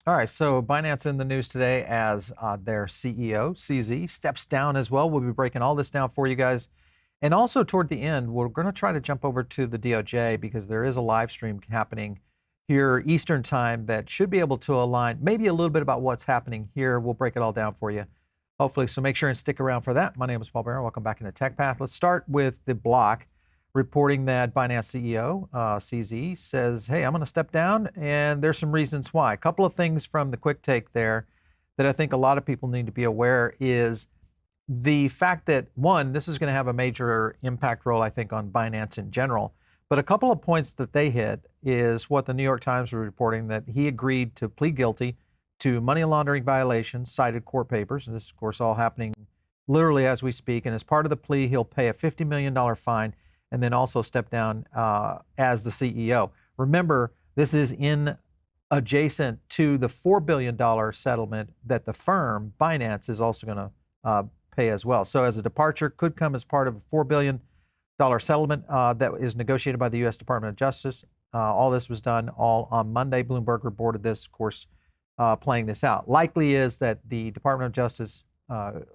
All right, so Binance in the news today as their CEO, CZ, steps down as well. We'll be breaking all this down for you guys. And also toward the end, we're going to try to jump over to the DOJ because there is a live stream happening here Eastern time that should be able to align maybe a little bit about what's happening here. We'll break it all down for you, hopefully. So make sure and stick around for that. My name is Paul Barron. Welcome back into Tech Path. Let's start with the block reporting that Binance CEO, CZ, says, hey, I'm going to step down, and there's some reasons why. A couple of things from the quick take there that I think a lot of people need to be aware is the fact that, one, this is going to have a major impact role, I think, on Binance in general. But a couple of points that they hit is what the New York Times was reporting, that he agreed to plead guilty to money laundering violations, cited court papers. And this, of course, all happening literally as we speak. And as part of the plea, he'll pay a $50 million fine and then also step down as the CEO. Remember, this is in adjacent to the $4 billion settlement that the firm, Binance, is also going to pay as well. So as a departure, could come as part of a $4 billion settlement that is negotiated by the U.S. Department of Justice. All this was done all on Monday. Bloomberg reported this, of course, playing this out. Likely is that the Department of Justice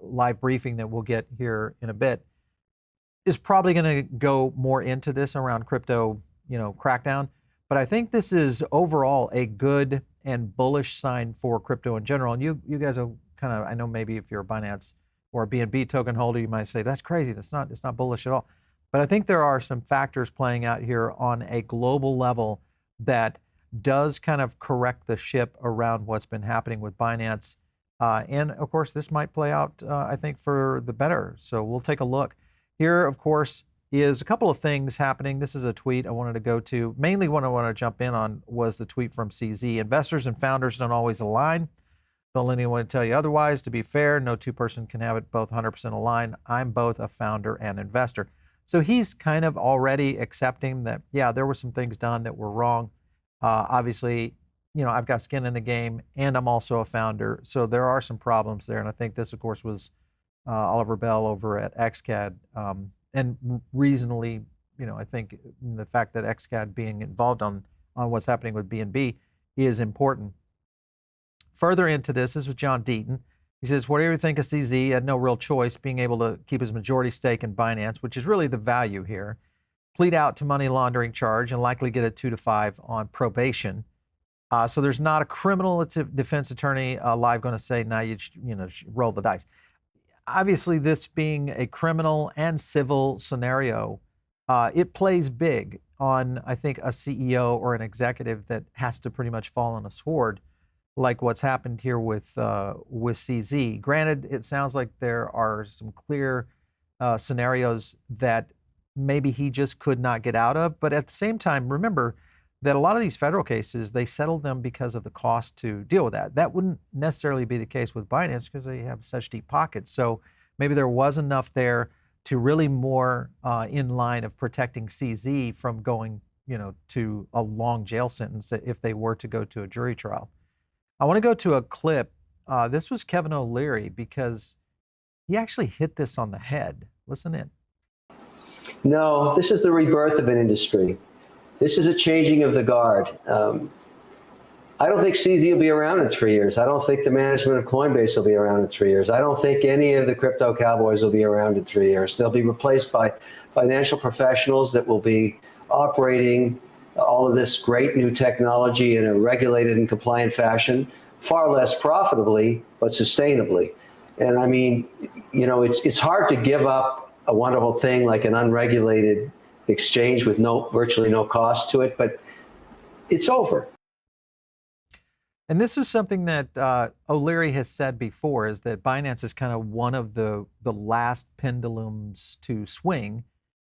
live briefing that we'll get here in a bit is probably going to go more into this around crypto, crackdown. But I think this is overall a good and bullish sign for crypto in general. And you guys are kind of, I know maybe if you're a Binance or a BNB token holder, you might say that's crazy. It's not bullish at all. But I think there are some factors playing out here on a global level that does kind of correct the ship around what's been happening with Binance. And of course, this might play out, I think, for the better. So we'll take a look. Here, of course, is a couple of things happening. This is a tweet I wanted to go to. Mainly what I want to jump in on was the tweet from CZ. Investors and founders don't always align. Don't let anyone tell you otherwise. To be fair, no two-person can have it both 100% aligned. I'm both a founder and investor. So he's kind of already accepting that, yeah, there were some things done that were wrong. Obviously, I've got skin in the game, and I'm also a founder. So there are some problems there. And I think this, of course, was Oliver Bell over at XCAD. And reasonably, I think the fact that XCAD being involved on what's happening with BNB is important. Further into this is with John Deaton. He says, whatever you think of CZ, he had no real choice, being able to keep his majority stake in Binance, which is really the value here, plead out to money laundering charge and likely get a 2 to 5 on probation. So there's not a criminal defense attorney live going to say, now you roll the dice. Obviously, this being a criminal and civil scenario, it plays big on, I think, a CEO or an executive that has to pretty much fall on a sword, like what's happened here with CZ. Granted, it sounds like there are some clear scenarios that maybe he just could not get out of. But at the same time, remember that a lot of these federal cases, they settle them because of the cost to deal with that. That wouldn't necessarily be the case with Binance because they have such deep pockets. So maybe there was enough there to really more in line of protecting CZ from going, to a long jail sentence if they were to go to a jury trial. I want to go to a clip. This was Keven O'Leary because he actually hit this on the head. Listen in. No, this is the rebirth of an industry. This is a changing of the guard. I don't think CZ will be around in 3 years. I don't think the management of Coinbase will be around in 3 years. I don't think any of the crypto cowboys will be around in 3 years. They'll be replaced by financial professionals that will be operating all of this great new technology in a regulated and compliant fashion, far less profitably, but sustainably. And I mean, it's hard to give up a wonderful thing like an unregulated exchange with virtually no cost to it, but it's over. And this is something that O'Leary has said before, is that Binance is kind of one of the last pendulums to swing.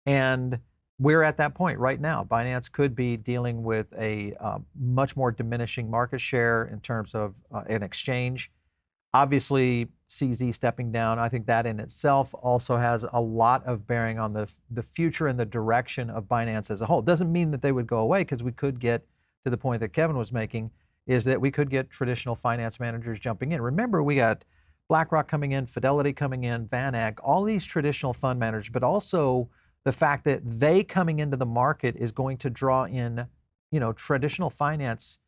And we're at that point right now. Binance could be dealing with a much more diminishing market share in terms of an exchange. Obviously, CZ stepping down, I think that in itself also has a lot of bearing on the future and the direction of Binance as a whole. It doesn't mean that they would go away, because we could get to the point that Keven was making, is that we could get traditional finance managers jumping in. Remember, we got BlackRock coming in, Fidelity coming in, VanEck, all these traditional fund managers, but also the fact that they coming into the market is going to draw in, traditional finance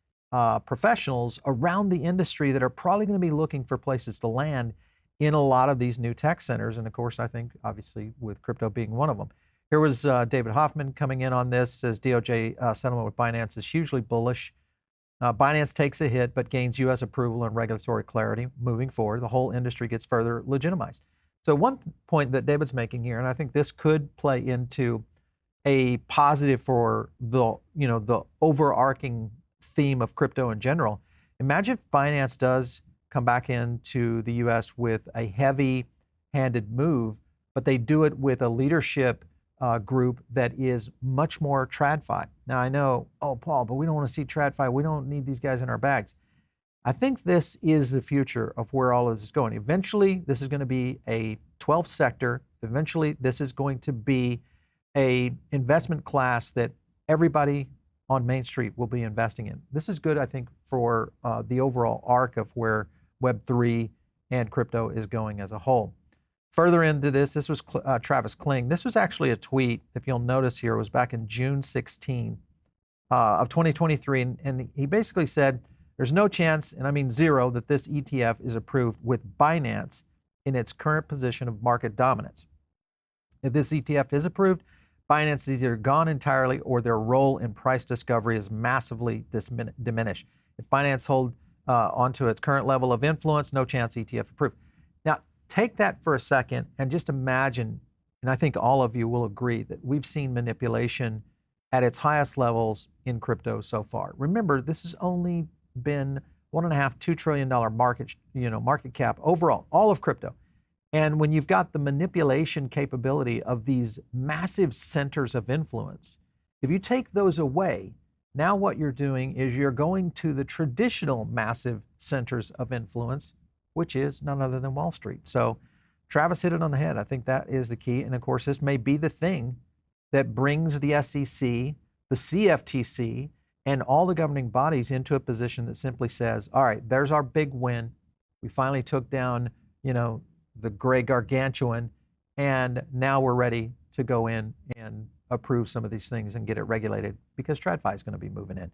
professionals around the industry that are probably going to be looking for places to land in a lot of these new tech centers. And of course, I think obviously with crypto being one of them. Here was David Hoffman coming in on this, says DOJ settlement with Binance is hugely bullish. Binance takes a hit, but gains U.S. approval and regulatory clarity moving forward. The whole industry gets further legitimized. So one point that David's making here, and I think this could play into a positive for the overarching theme of crypto in general. Imagine if Binance does come back into the U.S. with a heavy-handed move, but they do it with a leadership group that is much more TradFi. Now I know, oh Paul, but we don't want to see TradFi. We don't need these guys in our bags. I think this is the future of where all of this is going. Eventually, this is going to be a 12th sector. Eventually, this is going to be a investment class that everybody on Main Street will be investing in. This is good, I think, for the overall arc of where Web3 and crypto is going as a whole. Further into this was Travis Kling. This was actually a tweet, if you'll notice here, it was back in June 16 of 2023. And he basically said, there's no chance, and I mean zero, that this ETF is approved with Binance in its current position of market dominance. If this ETF is approved, Binance is either gone entirely or their role in price discovery is massively diminished. If Binance hold onto its current level of influence, no chance ETF approved. Now, take that for a second and just imagine, and I think all of you will agree that we've seen manipulation at its highest levels in crypto so far. Remember, this has only been $1.5–2 trillion market cap overall, all of crypto. And when you've got the manipulation capability of these massive centers of influence, if you take those away, now what you're doing is you're going to the traditional massive centers of influence, which is none other than Wall Street. So Travis hit it on the head. I think that is the key. And of course, this may be the thing that brings the SEC, the CFTC, and all the governing bodies into a position that simply says, all right, there's our big win. We finally took down, the gray gargantuan, and now we're ready to go in and approve some of these things and get it regulated because TradFi is going to be moving in.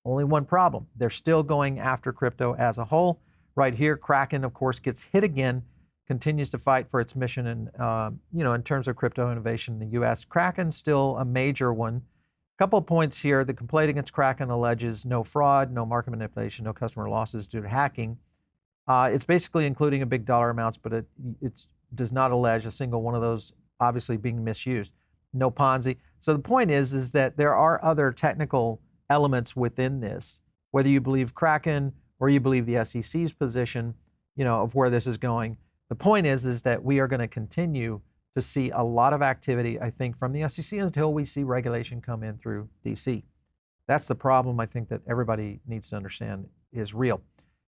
Only one problem. They're still going after crypto as a whole. Right here, Kraken, of course, gets hit again, continues to fight for its mission and, in terms of crypto innovation in the U.S. Kraken's still a major one. A couple of points here. The complaint against Kraken alleges no fraud, no market manipulation, no customer losses due to hacking. It's basically including a big dollar amounts, but it does not allege a single one of those obviously being misused. No Ponzi. So the point is that there are other technical elements within this, whether you believe Kraken or you believe the SEC's position, of where this is going. The point is that we are going to continue to see a lot of activity, I think, from the SEC until we see regulation come in through DC. That's the problem I think that everybody needs to understand is real.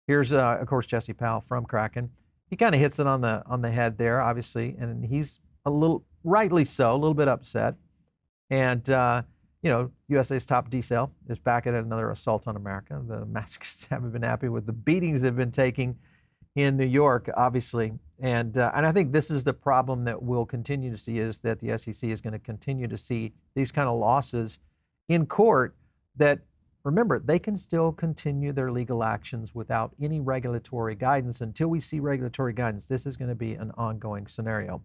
Here's, of course, Jesse Powell from Kraken. He kind of hits it on the head there, obviously, and he's a little, rightly so, a little bit upset. And, USA's top decel is back at another assault on America. The masochists haven't been happy with the beatings they've been taking in New York, obviously. And I think this is the problem that we'll continue to see, is that the SEC is going to continue to see these kind of losses in court that, remember, they can still continue their legal actions without any regulatory guidance. Until we see regulatory guidance, this is going to be an ongoing scenario.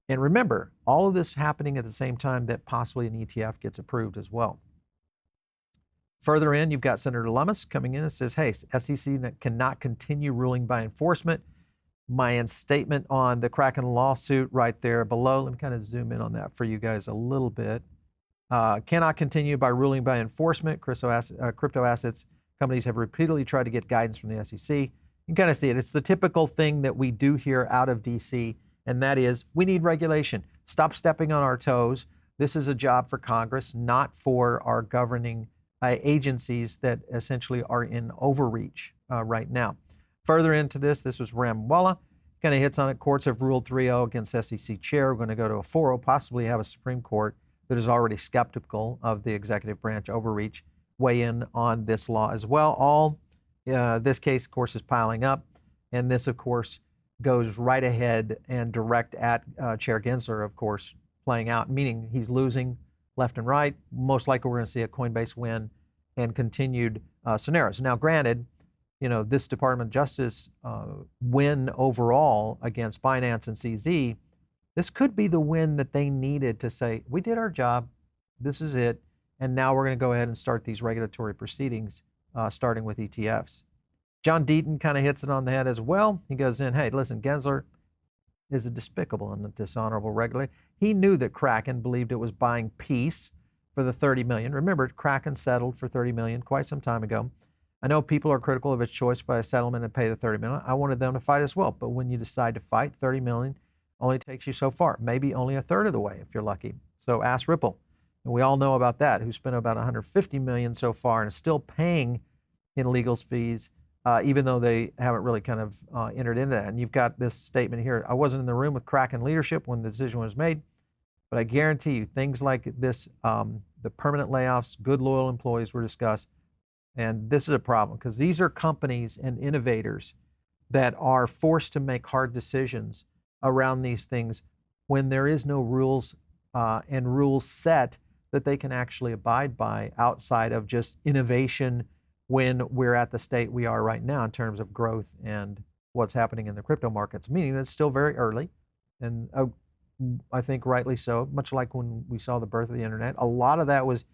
And remember, all of this happening at the same time that possibly an ETF gets approved as well. Further in, you've got Senator Lummis coming in and says, hey, SEC cannot continue ruling by enforcement. My statement on the Kraken lawsuit right there below. Let me kind of zoom in on that for you guys a little bit. Cannot continue by ruling by enforcement. Crypto assets companies have repeatedly tried to get guidance from the SEC. You can kind of see it. It's the typical thing that we do here out of DC, and that is we need regulation. Stop stepping on our toes. This is a job for Congress, not for our governing agencies that essentially are in overreach right now. Further into this was Ramwala. Kind of hits on it. Courts have ruled 3-0 against SEC chair. We're going to go to a 4-0, possibly have a Supreme Court that is already skeptical of the executive branch overreach weigh in on this law as well. All this case, of course, is piling up. And this, of course, goes right ahead and direct at Chair Gensler, of course, playing out, meaning he's losing left and right. Most likely we're going to see a Coinbase win and continued scenarios. Now, granted, this Department of Justice win overall against Binance and CZ, this could be the win that they needed to say, we did our job, this is it, and now we're going to go ahead and start these regulatory proceedings, starting with ETFs. John Deaton kind of hits it on the head as well. He goes in, hey, listen, Gensler is a despicable and a dishonorable regulator. He knew that Kraken believed it was buying peace for the $30 million. Remember, Kraken settled for $30 million quite some time ago. I know people are critical of its choice by a settlement and pay the $30 million. I wanted them to fight as well. But when you decide to fight, $30 million only takes you so far, maybe only a third of the way if you're lucky. So ask Ripple. And we all know about that, who spent about $150 million so far and is still paying in legal fees, even though they haven't really kind of entered into that. And you've got this statement here. I wasn't in the room with Kraken leadership when the decision was made, but I guarantee you things like this, the permanent layoffs, good loyal employees were discussed. And this is a problem because these are companies and innovators that are forced to make hard decisions around these things when there is no rules and rules set that they can actually abide by outside of just innovation when we're at the state we are right now in terms of growth and what's happening in the crypto markets, meaning that it's still very early. And I think rightly so, much like when we saw the birth of the internet. A lot of that was,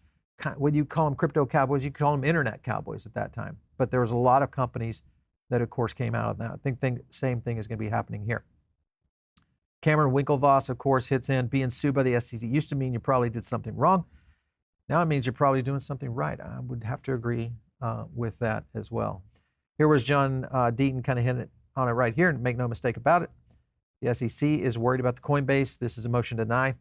what you call them crypto cowboys, you call them internet cowboys at that time. But there was a lot of companies that, of course, came out of that. I think same thing is going to be happening here. Cameron Winklevoss, of course, hits in, being sued by the SEC used to mean you probably did something wrong. Now it means you're probably doing something right. I would have to agree with that as well. Here was John Deaton kind of hitting on it right here, and make no mistake about it. The SEC is worried about the Coinbase. This is a motion to deny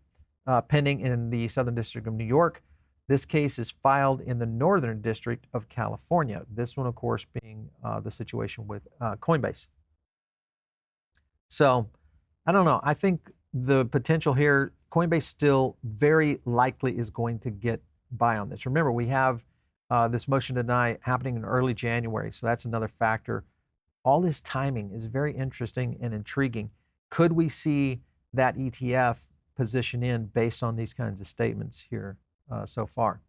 pending in the Southern District of New York. This case is filed in the Northern District of California. This one, of course, being the situation with Coinbase. So, I don't know. I think the potential here, Coinbase still very likely is going to get by on this. Remember, we have this motion to deny happening in early January, so that's another factor. All this timing is very interesting and intriguing. Could we see that ETF position in based on these kinds of statements here so far?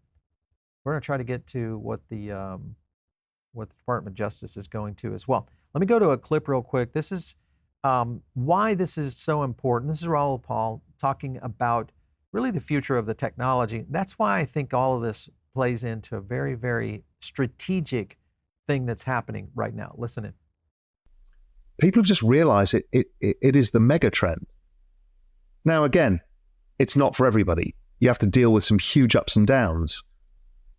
We're going to try to get to what the Department of Justice is going to as well. Let me go to a clip real quick. This is why this is so important. This is Raoul Pal talking about really the future of the technology. That's why I think all of this plays into a very, very strategic thing that's happening right now. Listen in. People have just realized it is the mega trend. Now, again, it's not for everybody. You have to deal with some huge ups and downs.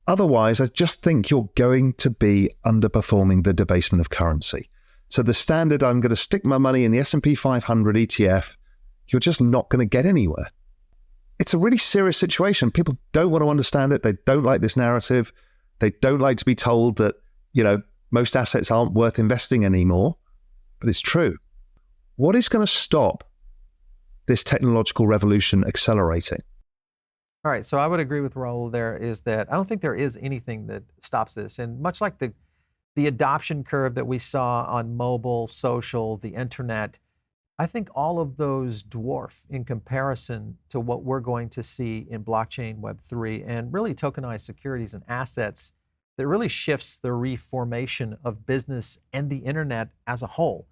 Otherwise, I just think you're going to be underperforming the debasement of currency. So the standard, I'm going to stick my money in the S&P 500 ETF, you're just not going to get anywhere. It's a really serious situation. People don't want to understand it. They don't like this narrative. They don't like to be told that, most assets aren't worth investing anymore. But it's true. What is going to stop this technological revolution accelerating? All right, so I would agree with Raoul there, is that I don't think there is anything that stops this. And much like the adoption curve that we saw on mobile, social, the internet, I think all of those dwarf in comparison to what we're going to see in blockchain, Web3, and really tokenized securities and assets that really shifts the reformation of business and the internet as a whole.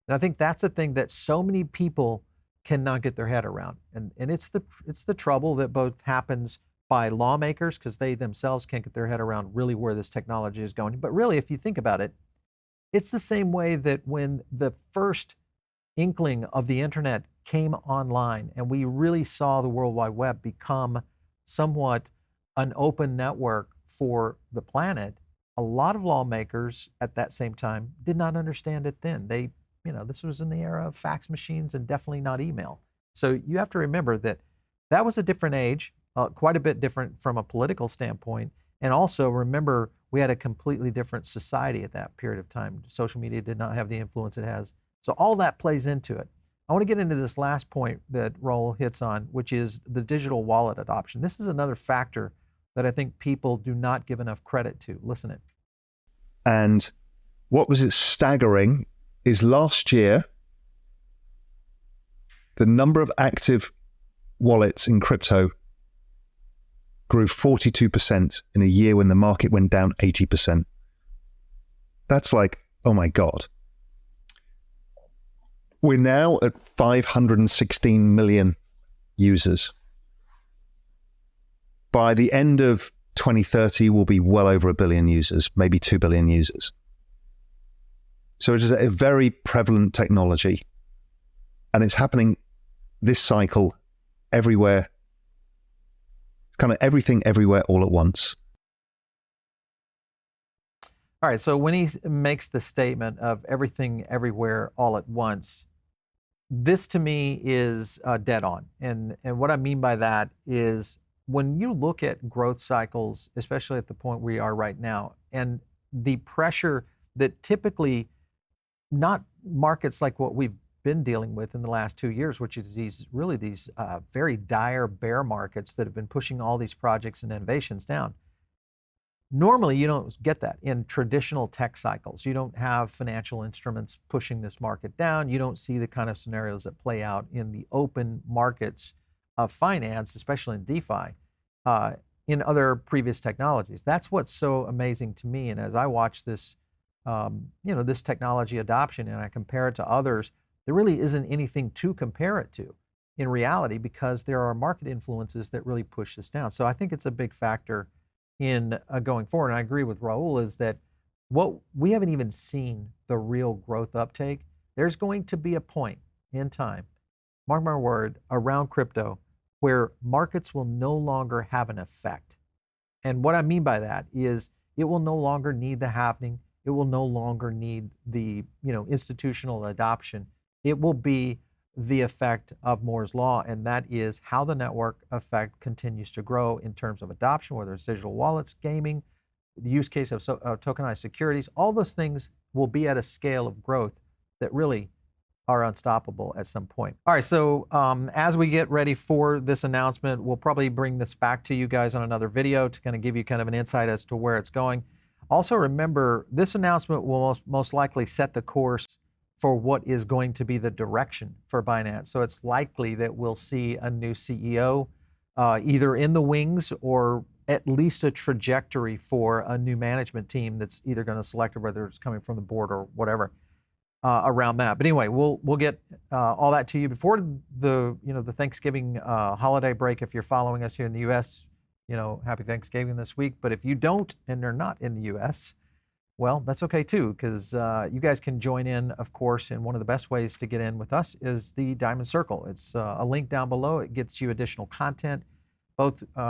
And I think that's the thing that so many people cannot get their head around. And it's the trouble that both happens by lawmakers because they themselves can't get their head around really where this technology is going. But really, if you think about it, it's the same way that when the first inkling of the internet came online and we really saw the World Wide Web become somewhat an open network for the planet, a lot of lawmakers at that same time did not understand it then. This was in the era of fax machines and definitely not email. So you have to remember that was a different age, quite a bit different from a political standpoint. And also remember, we had a completely different society at that period of time. Social media did not have the influence it has. So all that plays into it. I want to get into this last point that Raoul hits on, which is the digital wallet adoption. This is another factor that I think people do not give enough credit to. Listen in. And what was it staggering is last year, the number of active wallets in crypto grew 42% in a year when the market went down 80%. That's like, oh my God. We're now at 516 million users. By the end of 2030, we'll be well over 1 billion users, maybe 2 billion users. So it is a very prevalent technology, and it's happening this cycle everywhere. It's kind of everything everywhere all at once. All right, so when he makes the statement of everything everywhere all at once, this to me is dead on. And what I mean by that is when you look at growth cycles, especially at the point we are right now, and the pressure that typically not markets like what we've been dealing with in the last 2 years, which is these very dire bear markets that have been pushing all these projects and innovations down. Normally, you don't get that in traditional tech cycles. You don't have financial instruments pushing this market down. You don't see the kind of scenarios that play out in the open markets of finance, especially in DeFi, in other previous technologies. That's what's so amazing to me. And as I watch this, this technology adoption and I compare it to others, there really isn't anything to compare it to in reality because there are market influences that really push this down. So I think it's a big factor in going forward. And I agree with Raoul is that what we haven't even seen the real growth uptake. There's going to be a point in time, mark my word, around crypto where markets will no longer have an effect. And what I mean by that is it will no longer need the halving. It will no longer need the institutional adoption. It will be the effect of Moore's Law, and that is how the network effect continues to grow in terms of adoption, whether it's digital wallets, gaming, the use case of tokenized securities. All those things will be at a scale of growth that really are unstoppable at some point. All right, so as we get ready for this announcement, we'll probably bring this back to you guys on another video to kind of give you kind of an insight as to where it's going. Also remember, this announcement will most likely set the course for what is going to be the direction for Binance. So it's likely that we'll see a new CEO either in the wings or at least a trajectory for a new management team that's either going to select or whether it's coming from the board or whatever around that. But anyway, we'll get all that to you before the Thanksgiving holiday break. If you're following us here in the U.S., happy Thanksgiving this week. But if you don't and they're not in the U.S., well, that's okay too, because you guys can join in, of course, and one of the best ways to get in with us is the Diamond Circle. It's a link down below. It gets you additional content.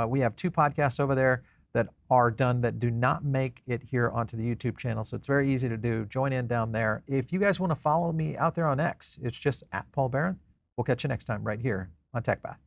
We have 2 podcasts over there that are done that do not make it here onto the YouTube channel, so it's very easy to do. Join in down there. If you guys want to follow me out there on X, it's just @PaulBaron. We'll catch you next time right here on TechPath.